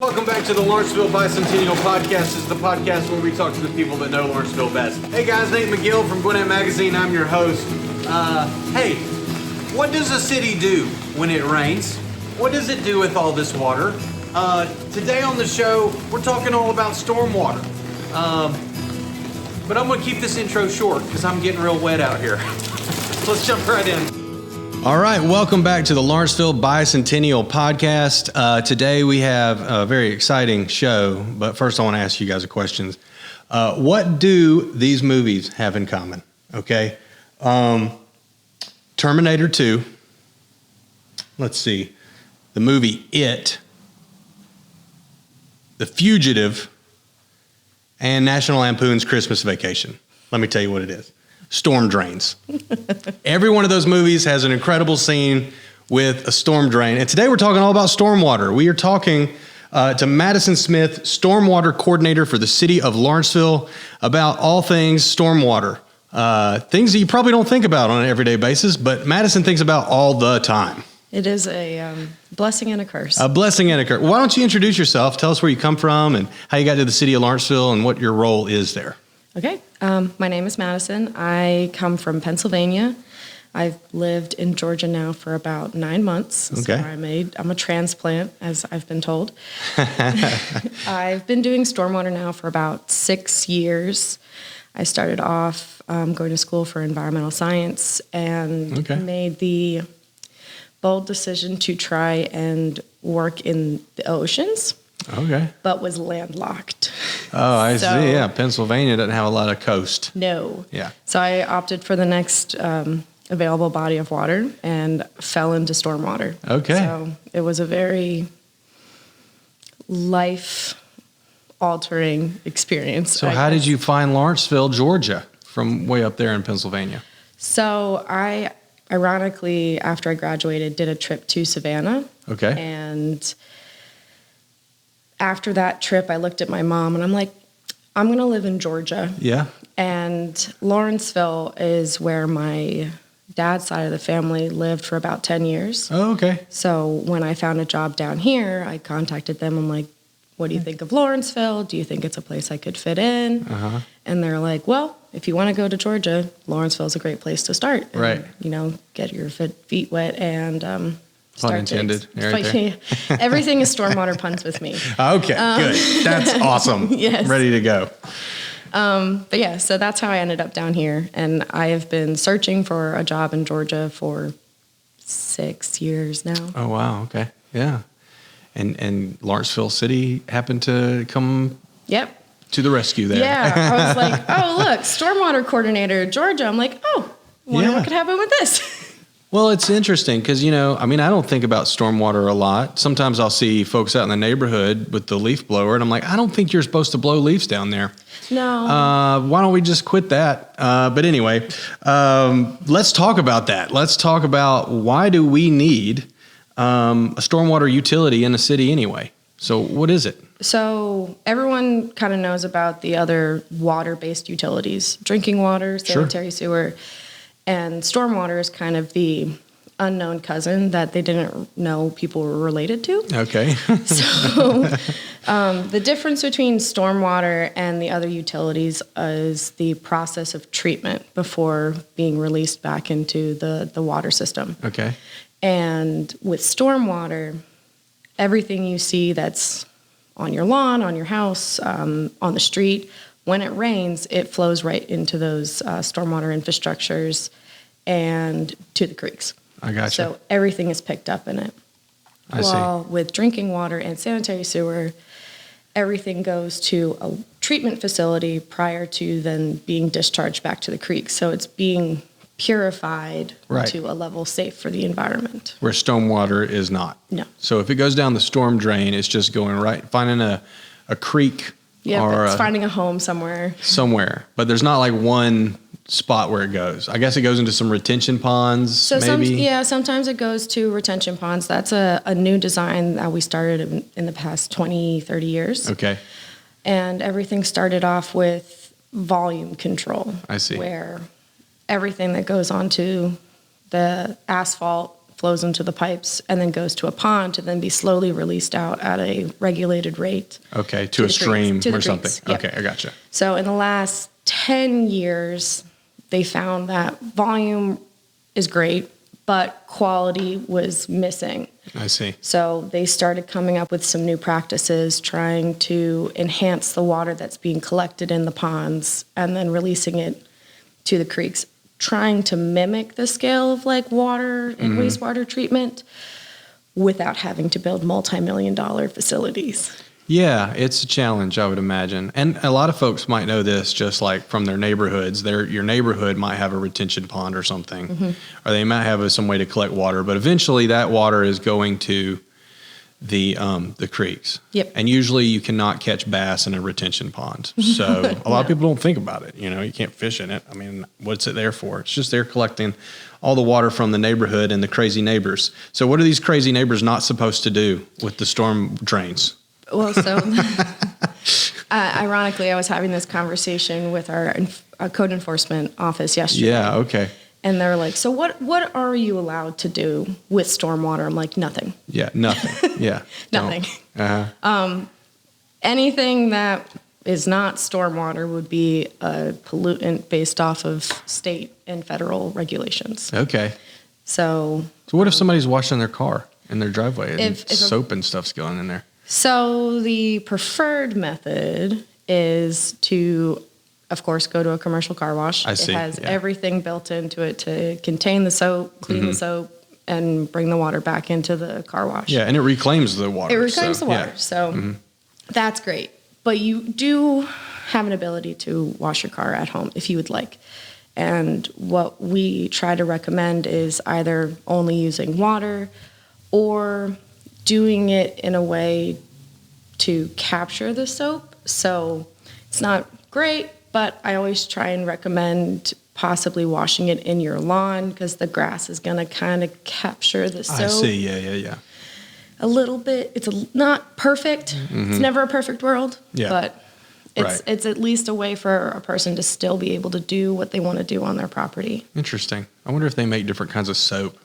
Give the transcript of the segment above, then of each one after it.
Welcome back to the Lawrenceville Bicentennial Podcast. This is the podcast where we talk to the people that know Lawrenceville best. Hey guys, Nate McGill from Gwinnett Magazine. I'm your host. Hey, what does a city do when it rains? What does it do with all this water? Today on the show, we're talking all about stormwater. But I'm going to keep this intro short because I'm getting real wet out here. Let's jump right in. All right, welcome back to the Lawrenceville Bicentennial Podcast. Today we have a very exciting show, but first I want to ask you guys a question. What do these movies have in common? Okay, Terminator 2, let's see, the movie It, The Fugitive, and National Lampoon's Christmas Vacation. Let me tell you what it is. Storm drains. Every one of those movies has an incredible scene with a storm drain. And today we're talking all about stormwater. We are talking to Madison Smith, Stormwater Coordinator for the City of Lawrenceville, about all things stormwater. Things that you probably don't think about on an everyday basis, but Madison thinks about all the time. It is a blessing and a curse. A blessing and a curse. Why don't you introduce yourself? Tell us where you come from and how you got to the City of Lawrenceville and what your role is there. Okay. My name is Madison. I come from Pennsylvania. I've lived in Georgia now for about 9 months. Okay. So I'm a transplant, as I've been told. I've been doing stormwater now for about 6 years. I started off going to school for environmental science and made the bold decision to try and work in the oceans. Okay. But was landlocked. Oh, I see. Yeah, Pennsylvania doesn't have a lot of coast. No. Yeah. So I opted for the next available body of water and fell into stormwater. Okay. So it was a very life-altering experience. So how did you find Lawrenceville, Georgia, from way up there in Pennsylvania? So I, ironically, after I graduated, did a trip to Savannah. Okay. And after that trip, I looked at my mom and I'm like, I'm going to live in Georgia. Yeah. And Lawrenceville is where my dad's side of the family lived for about 10 years. Oh, okay. So when I found a job down here, I contacted them. I'm like, what do you think of Lawrenceville? Do you think it's a place I could fit in? Uh-huh. And they're like, well, if you want to go to Georgia, Lawrenceville is a great place to start. And, right. You know, get your feet wet and pun intended. Everything is stormwater puns with me. Okay, good. That's awesome. Yes. Ready to go. But yeah, so that's how I ended up down here. And I have been searching for a job in Georgia for 6 years now. Oh, wow. Okay. Yeah. And Lawrenceville City happened to come to the rescue there. Yeah. I was like, oh, look, Stormwater Coordinator, Georgia. I'm like, oh, wonder what could happen with this. Well, it's interesting because, I don't think about stormwater a lot. Sometimes I'll see folks out in the neighborhood with the leaf blower, and I'm like, I don't think you're supposed to blow leaves down there. No. Why don't we just quit that? But anyway, let's talk about that. Let's talk about why do we need a stormwater utility in a city anyway? So what is it? So everyone kind of knows about the other water-based utilities, drinking water, sanitary sewer. And stormwater is kind of the unknown cousin that they didn't know people were related to. Okay. So the difference between stormwater and the other utilities is the process of treatment before being released back into the water system. Okay. And with stormwater, everything you see that's on your lawn, on your house, on the street, when it rains, it flows right into those stormwater infrastructures and to the creeks. I gotcha. So everything is picked up in it. I see. While with drinking water and sanitary sewer, everything goes to a treatment facility prior to then being discharged back to the creek. So it's being purified to a level safe for the environment. Where stormwater is not. No. So if it goes down the storm drain, it's just going right, finding a creek. Yeah, it's finding a home somewhere. But there's not like one spot where it goes. I guess it goes into some retention ponds, so maybe? Sometimes it goes to retention ponds. That's a new design that we started in the past 20, 30 years. Okay. And everything started off with volume control. I see. Where everything that goes onto the asphalt flows into the pipes and then goes to a pond to then be slowly released out at a regulated rate. Okay, to a stream or something. Yep. Okay, I gotcha. So in the last 10 years, they found that volume is great, but quality was missing. I see. So they started coming up with some new practices, trying to enhance the water that's being collected in the ponds and then releasing it to the creeks, trying to mimic the scale of like water and wastewater treatment without having to build multi-million-dollar facilities. Yeah, it's a challenge, I would imagine. And a lot of folks might know this just like from their neighborhoods. Your neighborhood might have a retention pond or something, or they might have some way to collect water, but eventually that water is going to the creeks. Yep. And usually you cannot catch bass in a retention pond. So a lot of people don't think about it. You know, you can't fish in it. I mean, what's it there for? It's just they're collecting all the water from the neighborhood and the crazy neighbors. So what are these crazy neighbors not supposed to do with the storm drains? Well, so ironically, I was having this conversation with our code enforcement office yesterday. Yeah, okay. And they're like, so what are you allowed to do with stormwater? I'm like, nothing. Yeah, nothing. Yeah. Nothing. Uh-huh. Anything that is not stormwater would be a pollutant based off of state and federal regulations. Okay. So what if somebody's washing their car in their driveway and if soap and stuff's going in there? So the preferred method is to, of course, go to a commercial car wash. I see. It has everything built into it to contain the soap, clean the soap, and bring the water back into the car wash. Yeah, and it reclaims the water. It reclaims the water. Yeah. So that's great. But you do have an ability to wash your car at home if you would like. And what we try to recommend is either only using water or doing it in a way to capture the soap. So it's not great, but I always try and recommend possibly washing it in your lawn because the grass is going to kind of capture the soap. I see. Yeah. A little bit. It's not perfect. It's never a perfect world, but it's at least a way for a person to still be able to do what they want to do on their property. Interesting. I wonder if they make different kinds of soap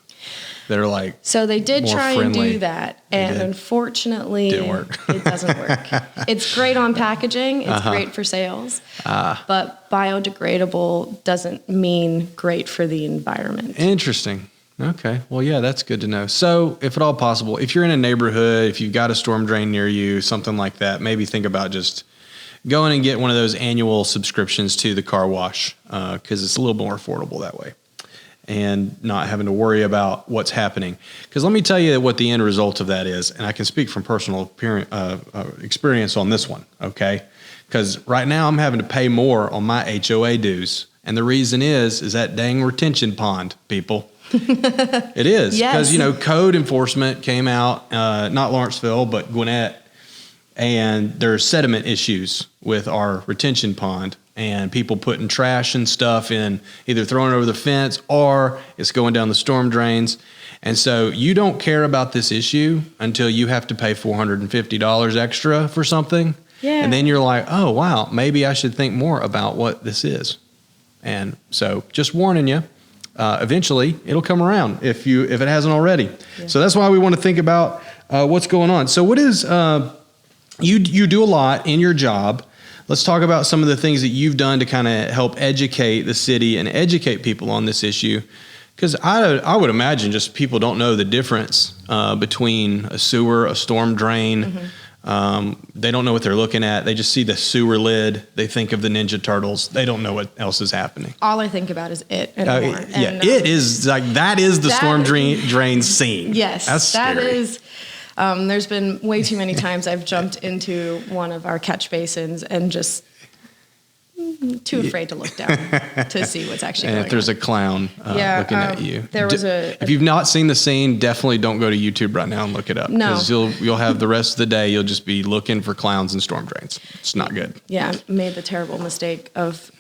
that are like So they did more try friendly. and do that, and unfortunately, Didn't work. it doesn't work. It's great on packaging. It's great for sales, but biodegradable doesn't mean great for the environment. Interesting. Okay. Well, yeah, that's good to know. So if at all possible, if you're in a neighborhood, if you've got a storm drain near you, something like that, maybe think about just going and get one of those annual subscriptions to the car wash because it's a little more affordable that way and not having to worry about what's happening. Because let me tell you what the end result of that is, and I can speak from personal experience on this one, okay? Because right now I'm having to pay more on my HOA dues, and the reason is that dang retention pond, people. It is because code enforcement came out, not Lawrenceville, but Gwinnett, and there's sediment issues with our retention pond, and people putting trash and stuff in, either throwing it over the fence or it's going down the storm drains. And so you don't care about this issue until you have to pay $450 extra for something. Yeah. And then you're like, oh, wow, maybe I should think more about what this is. And so just warning you. Eventually it'll come around if it hasn't already. Yeah. So that's why we want to think about what's going on. So what is you do a lot in your job. Let's talk about some of the things that you've done to kind of help educate the city and educate people on this issue. Because I would imagine just people don't know the difference between a sewer, a storm drain. They don't know what they're looking at. They just see the sewer lid. They think of the Ninja Turtles. They don't know what else is happening. All I think about is it anymore. It is like that is the storm drain scene. Yes, that's scary. That is. There's been way too many times I've jumped into one of our catch basins and just too afraid to look down to see what's actually going on. And if there's a clown looking at you. If you've not seen the scene, definitely don't go to YouTube right now and look it up. No. Because you'll have the rest of the day, you'll just be looking for clowns and storm drains. It's not good. Yeah, I made the terrible mistake of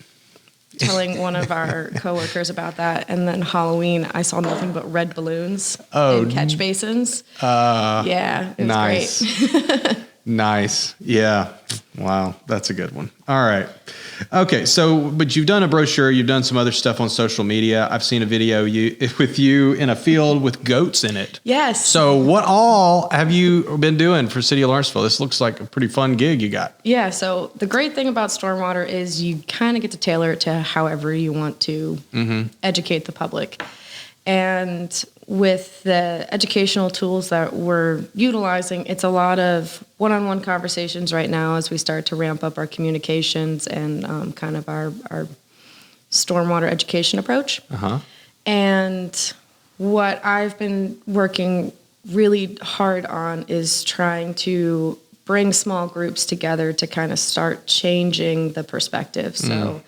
telling one of our coworkers about that, and then Halloween I saw nothing but red balloons in catch basins. It was nice. great. Nice. Yeah. Wow. That's a good one. All right. Okay. So, but you've done a brochure. You've done some other stuff on social media. I've seen a video with you in a field with goats in it. Yes. So what all have you been doing for City of Lawrenceville? This looks like a pretty fun gig you got. Yeah. So the great thing about stormwater is you kind of get to tailor it to however you want to educate the public. And with the educational tools that we're utilizing, it's a lot of one-on-one conversations right now as we start to ramp up our communications and kind of our stormwater education approach. And what I've been working really hard on is trying to bring small groups together to kind of start changing the perspective. So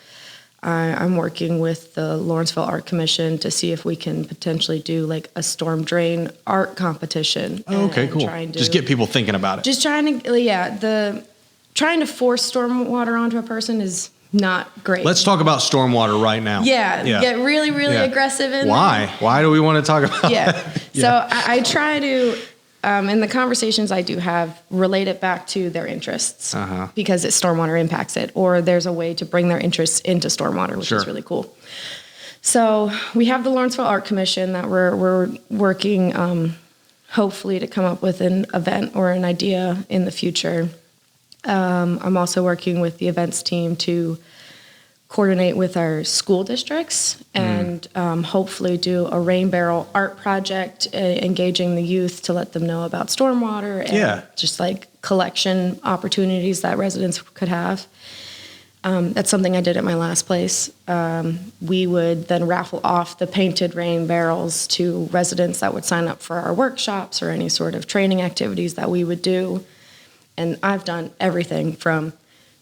I'm working with the Lawrenceville Art Commission to see if we can potentially do like a storm drain art competition. Oh, okay, cool. Just get people thinking about it. Just trying to, trying to force stormwater onto a person is not great. Let's talk about stormwater right now. Yeah. Get really, really aggressive in Why? there. Why do we want to talk about that? So I try to, in the conversations I do have, relate it back to their interests because stormwater impacts it, or there's a way to bring their interests into stormwater, which is really cool. So we have the Lawrenceville Art Commission that we're working, hopefully, to come up with an event or an idea in the future. I'm also working with the events team to coordinate with our school districts and hopefully do a rain barrel art project, engaging the youth to let them know about stormwater and just like collection opportunities that residents could have. That's something I did at my last place. We would then raffle off the painted rain barrels to residents that would sign up for our workshops or any sort of training activities that we would do. And I've done everything from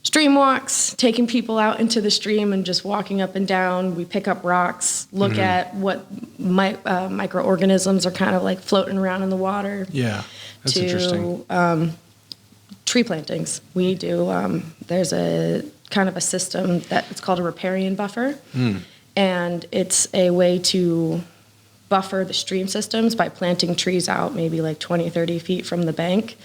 stream walks, taking people out into the stream and just walking up and down. We pick up rocks, look at what microorganisms are kind of like floating around in the water. Yeah, that's interesting. Tree plantings. We do, there's a kind of a system that it's called a riparian buffer. And it's a way to buffer the stream systems by planting trees out maybe like 20, 30 feet from the bank.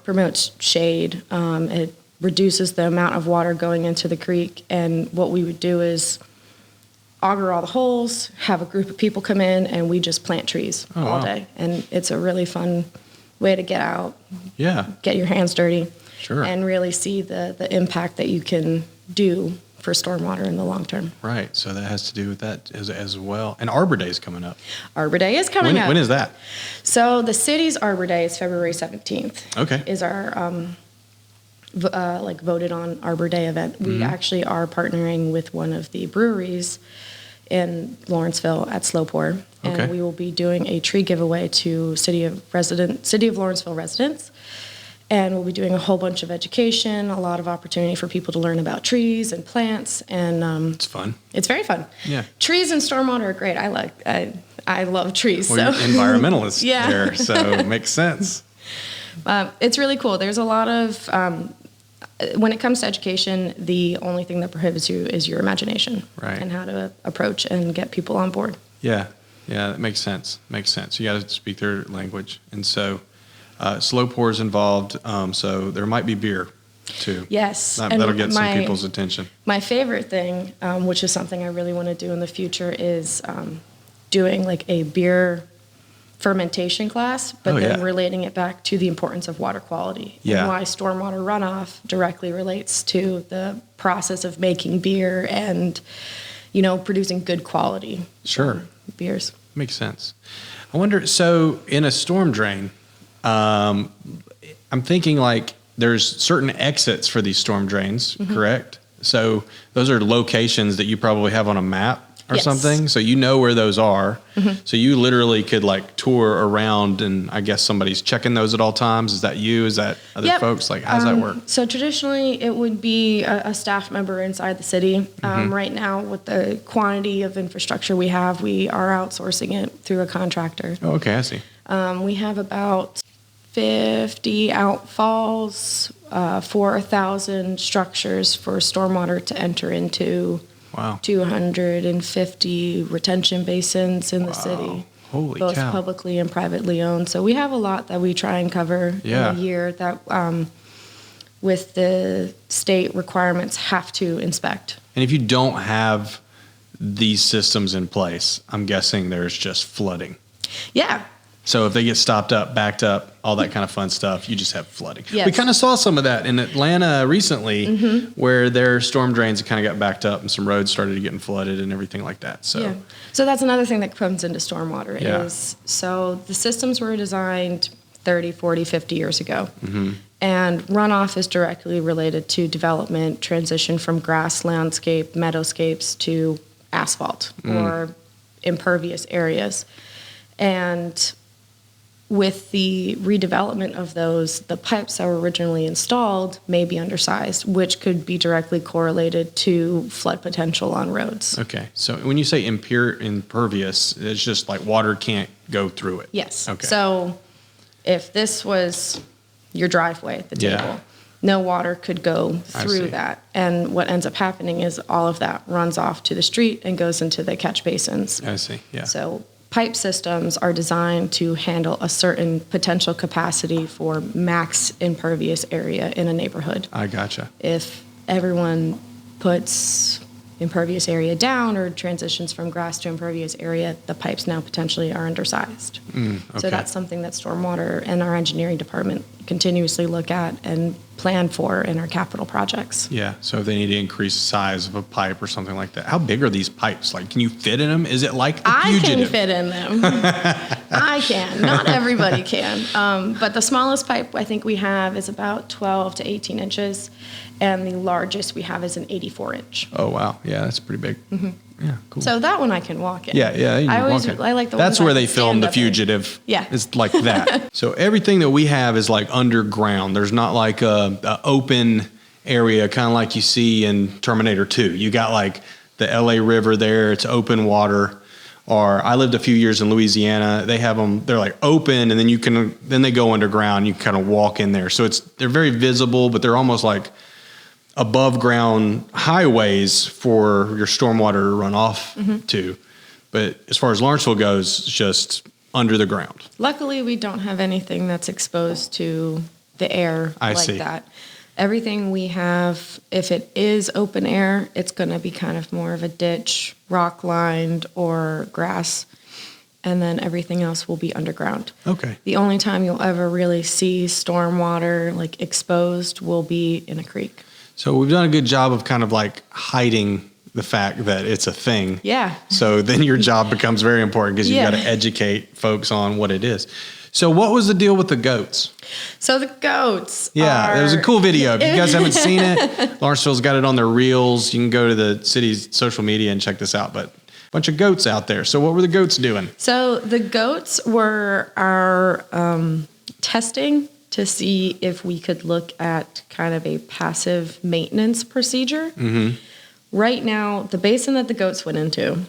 Promotes shade. It reduces the amount of water going into the creek. And what we would do is auger all the holes, have a group of people come in, and we just plant trees all day. And it's a really fun way to get out, get your hands dirty, and really see the impact that you can do for stormwater in the long term. Right. So that has to do with that as well. And Arbor Day is coming up. Arbor Day is coming up. When is that? So the city's Arbor Day is February 17th. Okay. Is our voted on Arbor Day event. We actually are partnering with one of the breweries in Lawrenceville at Slow Pour, and we will be doing a tree giveaway to City of Lawrenceville residents. And we'll be doing a whole bunch of education, a lot of opportunity for people to learn about trees and plants, and it's fun. It's very fun. Yeah, trees and stormwater are great. I love trees. Well, you're environmentalist there, so it makes sense. It's really cool. There's a lot of when it comes to education, the only thing that prohibits you is your imagination, and how to approach and get people on board. Yeah, that makes sense. You got to speak their language, and so. Slow pour is involved, so there might be beer, too. Yes. That'll get some people's attention. My favorite thing, which is something I really want to do in the future, is doing like a beer fermentation class, but then relating it back to the importance of water quality and why stormwater runoff directly relates to the process of making beer and, producing good quality beers. Makes sense. I wonder, so in a storm drain, I'm thinking like there's certain exits for these storm drains, correct? So those are locations that you probably have on a map or something. So you know where those are. So you literally could like tour around, and I guess somebody's checking those at all times. Is that you? Is that other folks? Like, how does that work? So traditionally it would be a staff member inside the city. Right now, with the quantity of infrastructure we have, we are outsourcing it through a contractor. Oh, okay, I see. We have about 50 outfalls, 4,000 structures for stormwater to enter into. Wow. 250 retention basins in the city. Holy both cow. Publicly and privately owned. So we have a lot that we try and cover in a year that with the state requirements, have to inspect. And if you don't have these systems in place, I'm guessing there's just flooding. Yeah. So if they get stopped up, backed up, all that kind of fun stuff, you just have flooding. Yes. We kind of saw some of that in Atlanta recently, where their storm drains kind of got backed up and some roads started getting flooded and everything like that. So So that's another thing that comes into stormwater Yeah. is, so the systems were designed 30, 40, 50 years ago. And runoff is directly related to development, transition from grass landscape, meadowscapes to asphalt or impervious areas. And with the redevelopment of those, the pipes that were originally installed may be undersized, which could be directly correlated to flood potential on roads. Okay. So when you say impervious, it's just like water can't go through it. Yes. Okay. So if this was your driveway at the Yeah. table, no water could go I through see. that. And what ends up happening is all of that runs off to the street and goes into the catch basins. I see. Yeah. So pipe systems are designed to handle a certain potential capacity for max impervious area in a neighborhood. I gotcha. If everyone puts impervious area down or transitions from grass to impervious area, the pipes now potentially are undersized. Okay. So that's something that Stormwater and our engineering department continuously look at and plan for in our capital projects. Yeah. So if they need to increase the size of a pipe or something like that, how big are these pipes? Like, can you fit in them? Is it like the I Fugitive? can fit in them. I can. Not everybody can. But the smallest pipe I think we have is about 12 to 18 inches, and the largest we have is an 84-inch. Oh, wow. Yeah, that's pretty big. Yeah, cool. So that one I can walk in. Yeah, you I can always walk in. I like the That's ones where I they can film stand The up in. Fugitive. Yeah. It's like that. So everything that we have is like underground. There's not like a open area, kind of like you see in Terminator 2. You got like the LA River there. It's open water. Or I lived a few years in Louisiana. They have them. They're like open, and then they go underground. You can kind of walk in there. So they're very visible, but they're almost like above ground highways for your stormwater to run off to. But as far as Lawrenceville goes, it's just under the ground. Luckily, we don't have anything that's exposed to the air I like see. that. Everything we have, if it is open air, it's going to be kind of more of a ditch, rock lined, or grass. And then everything else will be underground. Okay. The only time you'll ever really see stormwater like exposed will be in a creek. So we've done a good job of kind of like hiding the fact that it's a thing. Yeah. So then your job becomes very important because you've Yeah. got to educate folks on what it is. So what was the deal with the goats? So the goats. Yeah, there was a cool video. If you guys haven't seen it, Lawrenceville's got it on their reels. You can go to the city's social media and check this out. But a bunch of goats out there. So what were the goats doing? So the goats were our testing to see if we could look at kind of a passive maintenance procedure. Right now, the basin that the goats went into,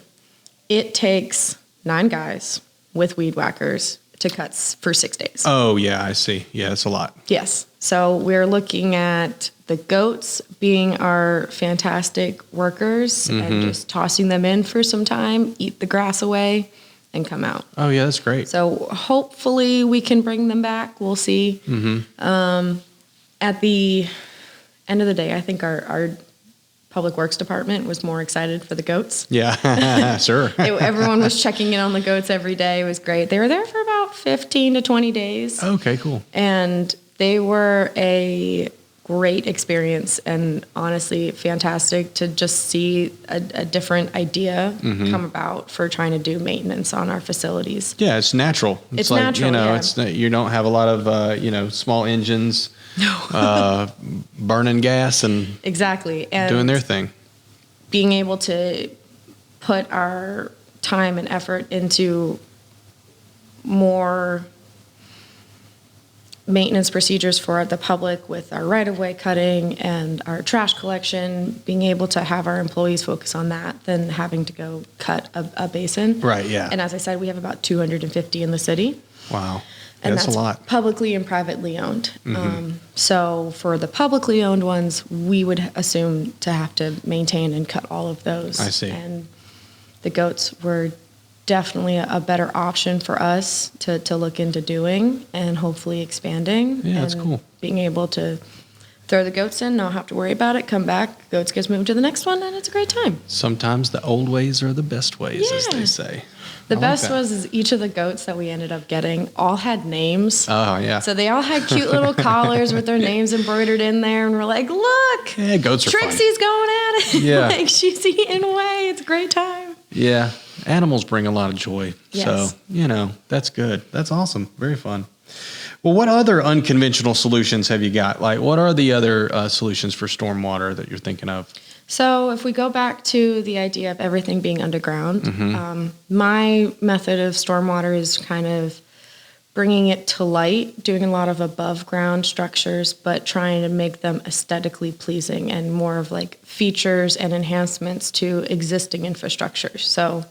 it takes 9 guys with weed whackers to cut for 6 days. Oh, yeah, I see. Yeah, that's a lot. Yes. So we're looking at the goats being our fantastic workers and just tossing them in for some time, eat the grass away, and come out. Oh, yeah, that's great. So hopefully we can bring them back. We'll see. At the end of the day, I think our Public Works Department was more excited for the goats. Yeah, sure. Everyone was checking in on the goats every day. It was great. They were there for about 15 to 20 days. Okay, cool. And they were a great experience and honestly fantastic to just see a different idea come about for trying to do maintenance on our facilities. Yeah, it's natural. It's like, natural, yeah. It's not, you don't have a lot of, small engines burning gas and Exactly. And doing their thing. being able to put our time and effort into more maintenance procedures for the public with our right-of-way cutting and our trash collection, being able to have our employees focus on that than having to go cut a basin. Right, yeah. And as I said, we have about 250 in the city. Wow. And that's a lot. publicly and privately owned. So for the publicly owned ones, we would assume to have to maintain and cut all of those. I see. And the goats were definitely a better option for us to look into doing and hopefully expanding. Yeah, that's and cool. Being able to throw the goats in, not have to worry about it, come back, goats gets moved to the next one, and it's a great time. Sometimes the old ways are the best ways, as they say. The best was each of the goats that we ended up getting all had names. Oh, yeah. So they all had cute little collars with their names embroidered in there, and we're like, look, Yeah, goats are fun. Trixie's going at it. Yeah. Like, she's eating away. It's a great time. Yeah, animals bring a lot of joy. Yes. So, that's good. That's awesome. Very fun. Well, what other unconventional solutions have you got? Like, what are the other solutions for stormwater that you're thinking of? So if we go back to the idea of everything being underground, my method of stormwater is kind of bringing it to light, doing a lot of above ground structures, but trying to make them aesthetically pleasing and more of like features and enhancements to existing infrastructure. So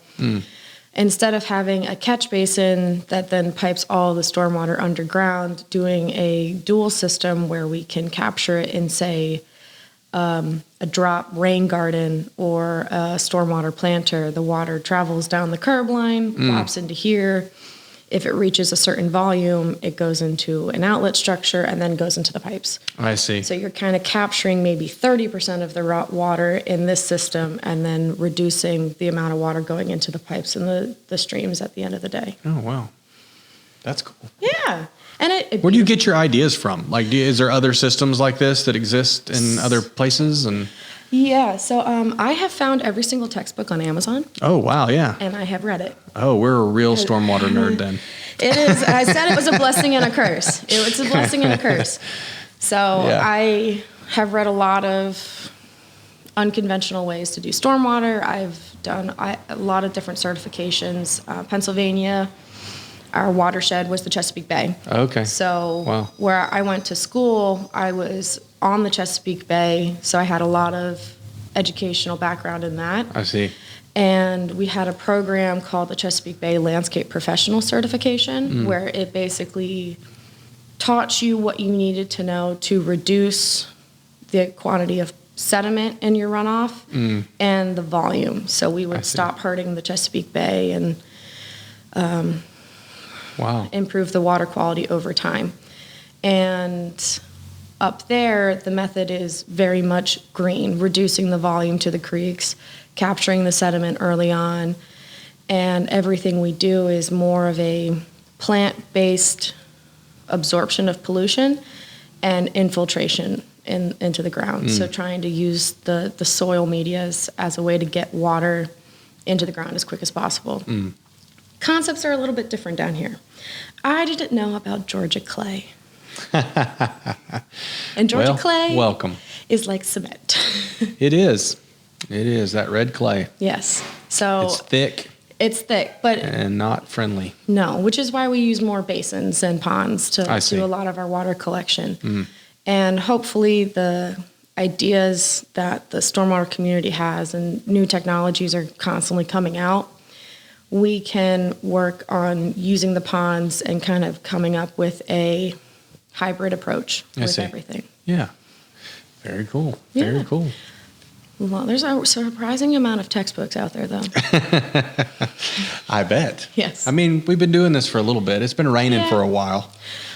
instead of having a catch basin that then pipes all the stormwater underground, doing a dual system where we can capture it in, say, a drop rain garden or a stormwater planter. The water travels down the curb line, drops into here. If it reaches a certain volume, it goes into an outlet structure and then goes into the pipes. I see. So you're kind of capturing maybe 30% of the raw water in this system and then reducing the amount of water going into the pipes and the streams at the end of the day. Oh, wow. That's cool. Yeah. And Where do you get your ideas from? Like, is there other systems like this that exist in other places? And yeah, so I have found every single textbook on Amazon. oh, wow, yeah. And I have read it. Oh, we're a real stormwater nerd then. It is. I said it was a blessing and a curse. It's a blessing and a curse. So Yeah. I have read a lot of unconventional ways to do stormwater. I've done a lot of different certifications. Pennsylvania, our watershed was the Chesapeake Bay. Okay. So Wow. where I went to school, I was on the Chesapeake Bay, so I had a lot of educational background in that. I see. And we had a program called the Chesapeake Bay Landscape Professional Certification, where it basically taught you what you needed to know to reduce the quantity of sediment in your runoff and the volume. So we would stop hurting the Chesapeake Bay and Wow. improve the water quality over time. And up there, the method is very much green, reducing the volume to the creeks, capturing the sediment early on, and everything we do is more of a plant-based absorption of pollution and infiltration into the ground. So trying to use the soil medias as a way to get water into the ground as quick as possible. Concepts are a little bit different down here. I didn't know about Georgia clay. And Georgia clay welcome. is like cement. It is. It is. That red clay. Yes. So It's thick it's thick, but and not friendly. no, which is why we use more basins and ponds to see. do a lot of our water collection. And hopefully the ideas that the stormwater community has and new technologies are constantly coming out, we can work on using the ponds and kind of coming up with a hybrid approach with everything. Yeah. Very cool. Very Yeah. cool. Well, there's a surprising amount of textbooks out there, though. I bet. Yes. I mean, we've been doing this for a little bit. It's been raining Yeah. for a while.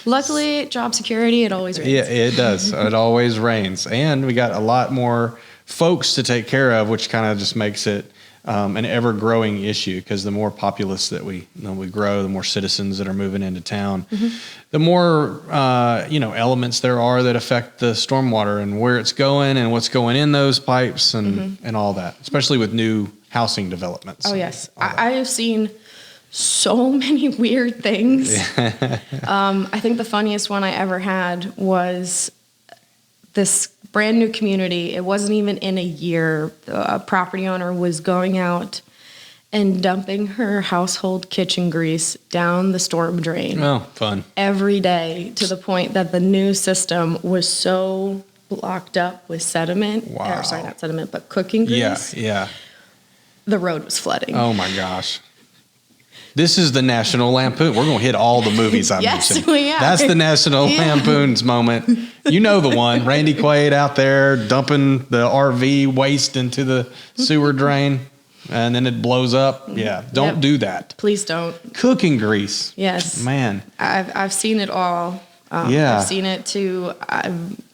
Luckily, job security, it always rains. Yeah, it does. It always rains. And we got a lot more folks to take care of, which kind of just makes it an ever-growing issue, because the more populace that we grow, the more citizens that are moving into town, the more elements there are that affect the stormwater and where it's going and what's going in those pipes and all that, especially with new housing developments. Oh, yes. I have seen so many weird things. I think the funniest one I ever had was this brand new community. It wasn't even in a year. A property owner was going out and dumping her household kitchen grease down the storm drain. Oh, fun. Every day, to the point that the new system was so blocked up with sediment. Wow. Sorry, not sediment, but cooking grease. Yeah. The road was flooding. Oh, my gosh. This is the National Lampoon. We're going to hit all the movies I'm Yes, using. we are. That's the National Lampoon's moment. You know the one. Randy Quaid out there dumping the RV waste into the sewer drain, and then it blows up. Yeah, don't do that. Please don't. Cooking grease. Yes. Man. I've seen it all. Yeah. I've seen it to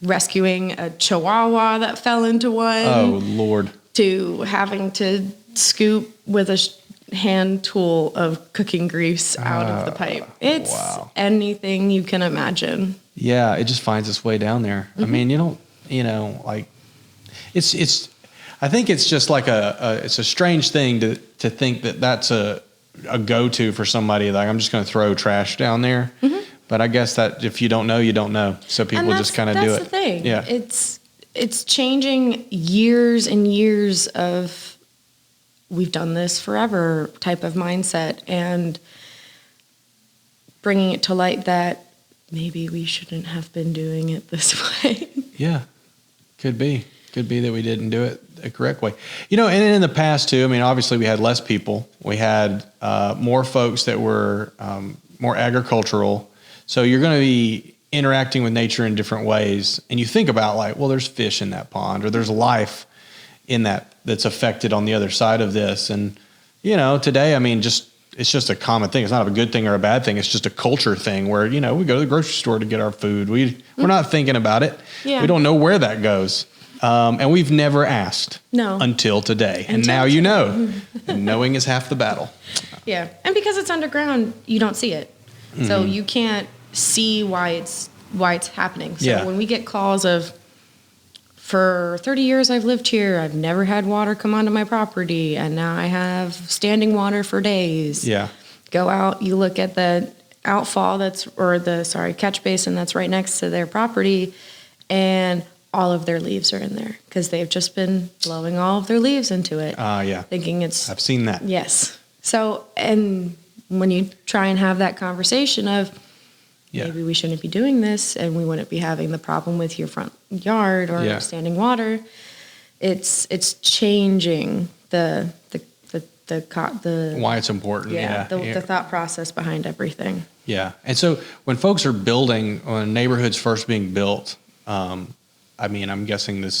rescuing a chihuahua that fell into one. Oh, Lord. To having to scoop with a hand tool of cooking grease out of the pipe. It's anything you can imagine. Yeah, it just finds its way down there. I mean, it's I think it's just like it's a strange thing to think that that's a go-to for somebody. Like, I'm just going to throw trash down there. But I guess that if you don't know, you don't know. So people just kind of do it. That's the thing. Yeah. It's changing years and years of we've done this forever type of mindset, and bringing it to light that maybe we shouldn't have been doing it this way. Yeah, could be that we didn't do it the correct way. And in the past too, I mean, obviously we had less people. We had more folks that were more agricultural. So you're going to be interacting with nature in different ways. And you think about, like, well, there's fish in that pond, or there's life in that's affected on the other side of this. And, today, I mean, it's just a common thing. It's not a good thing or a bad thing. It's just a culture thing where, we go to the grocery store to get our food. We're not thinking about it. Yeah. We don't know where that goes. And we've never asked until today. And now you know. And knowing is half the battle. Yeah. And because it's underground, you don't see it. So you can't see why it's happening. So when we get calls of, for 30 years I've lived here, I've never had water come onto my property, and now I have standing water for days. Yeah. Go out, you look at the outfall catch basin that's right next to their property, and all of their leaves are in there because they've just been blowing all of their leaves into it. Yeah. Thinking I've seen that. Yes. So, and when you try and have that conversation of, maybe we shouldn't be doing this, and we wouldn't be having the problem with your front yard or standing water. It's changing the why it's important. The thought process behind everything. Yeah, and so when folks are building, when neighborhoods first being built, I mean, I'm guessing the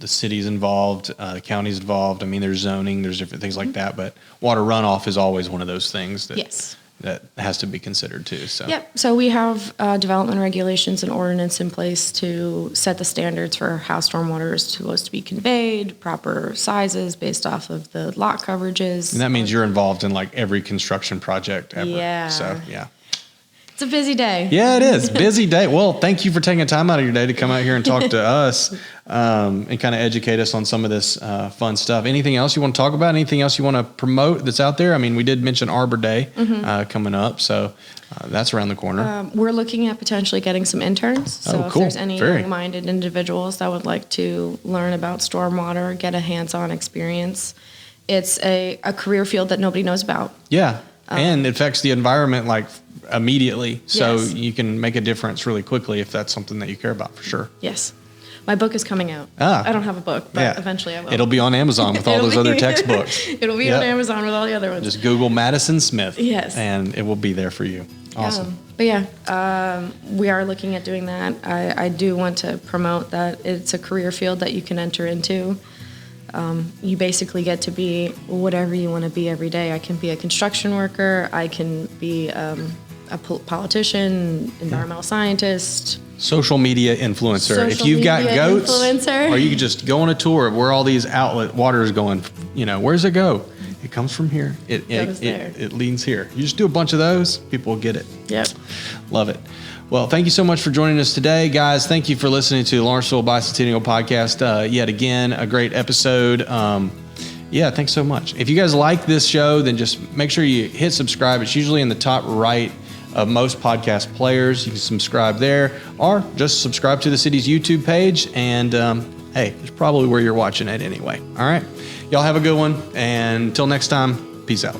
city's involved, the county's involved. I mean, there's zoning, there's different things like that, but water runoff is always one of those things that has to be considered too. So. Yep. So we have development regulations and ordinance in place to set the standards for how stormwater is supposed to be conveyed, proper sizes based off of the lot coverages. And that means you're involved in like every construction project ever. Yeah. So, yeah. It's a busy day. Yeah, it is. Busy day. Well, thank you for taking time out of your day to come out here and talk to us and kind of educate us on some of this fun stuff. Anything else you want to talk about? Anything else you want to promote that's out there? I mean, we did mention Arbor Day coming up, so that's around the corner. We're looking at potentially getting some interns. So if there's any young-minded individuals that would like to learn about stormwater, get a hands-on experience, it's a career field that nobody knows about. Yeah. And it affects the environment like immediately. So you can make a difference really quickly if that's something that you care about, for sure. Yes. My book is coming out. I don't have a book, but eventually I will. It'll be on Amazon with all those other textbooks. It'll be on Amazon with all the other ones. Just Google Madison Smith. Yes. And it will be there for you. Awesome. But we are looking at doing that. I do want to promote that it's a career field that you can enter into. You basically get to be whatever you want to be every day. I can be a construction worker. I can be a politician, environmental scientist. Social media influencer. If you've got goats, or you could just go on a tour of where all these outlet water is going, where's it go? It comes from here. It leans here. You just do a bunch of those, people will get it. Yep. Love it. Well, thank you so much for joining us today, guys. Thank you for listening to the Lawrenceville Bicentennial Podcast. Yet again, a great episode. Thanks so much. If you guys like this show, then just make sure you hit subscribe. It's usually in the top right of most podcast players. You can subscribe there, or just subscribe to the city's YouTube page. And hey, it's probably where you're watching it anyway. All right. Y'all have a good one. And until next time, peace out.